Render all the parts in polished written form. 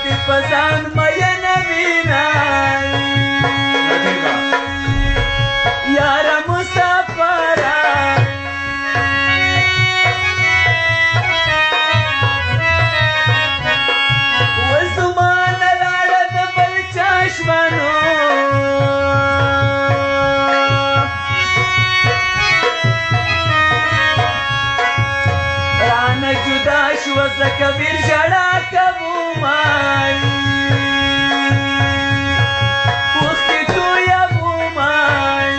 دې په ځان مینه وینای یاره مسافره اوس زما نه لاړه د بل چا ژمنو رانه جدا شوه ځکه ویر ژړا کومای اوښکې تویومای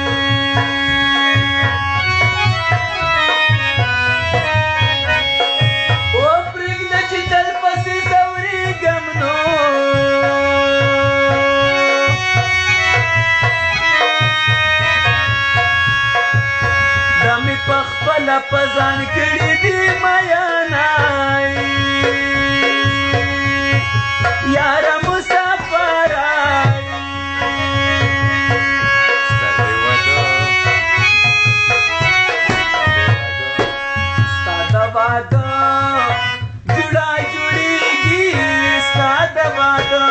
او پرېږده چې تل پسې ځورېږم نو دا مې پخپله په ځان کړي دي میانای یاره مسافرای ستا د واده جوړا جوړېږي ستا د واده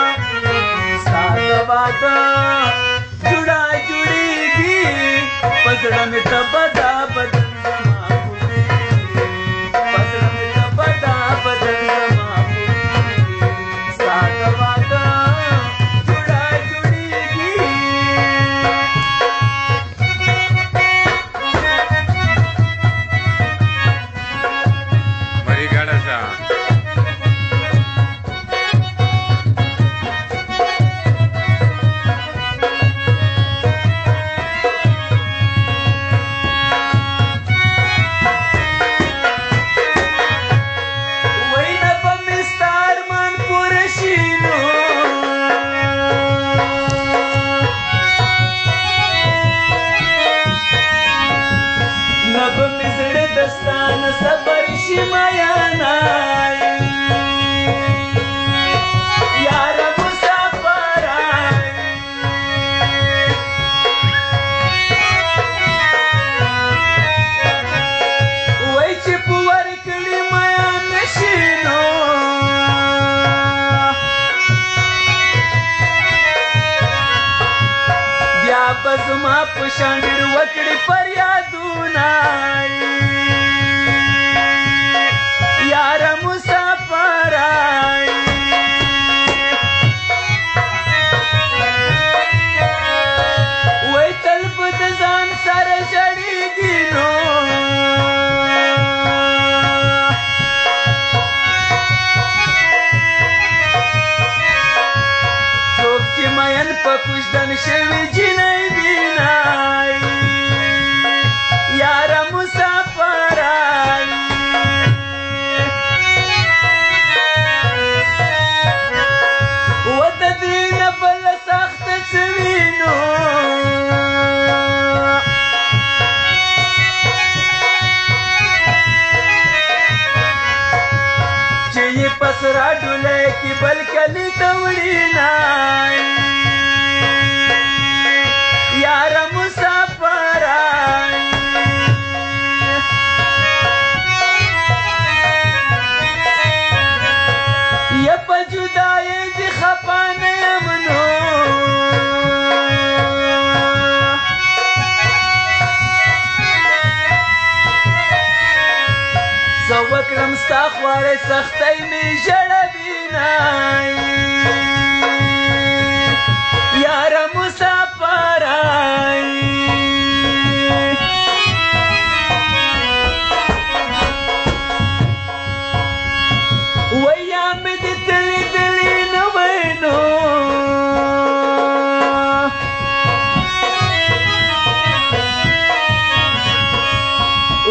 جوړا جوړېږي په زړه مې ته بدا بدن زما خوږېږي په زړه مې ته بدا بدن زما خوږېږي ستا د واده جوړا جوړېږي مری ګډه شه دستان صبر شي میانای یاره مسافرای وای چې په ورکړې میان نشي نو بیا به زما په شان ډېر وکړې فریادونه یاره مسافرای وای تل به د ځان سره ژړېږي نو څوک چې مین په کوژدن شوي جینۍ وینای یاره مسافرای د دې نه بله سخته څه وینو چې یې په سره ډولۍ کې بل کلي ته وړینای یاره مسافرای یا په جدایۍ دې خفه نه یم نو زه وکړم ستا خوارۍ سختۍ مې ژړوینای یاره مسافرای ویا مې دې تلې تلې نه وای نو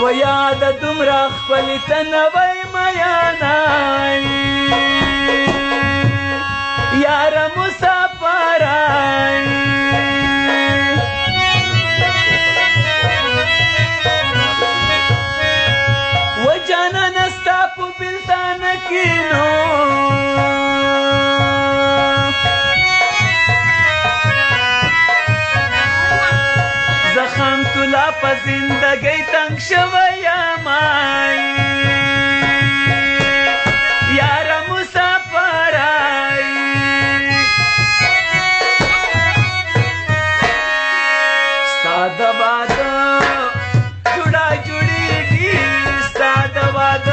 ویا د دومره ښکلې ته نه وای میانای یاره مسافرای و جانانه ستا په بېلتانه کې نو زخم تولا په زندګۍ تنګ شوی یمای یاره مسافرای बात जुड़ा जुड़ी की साध वाद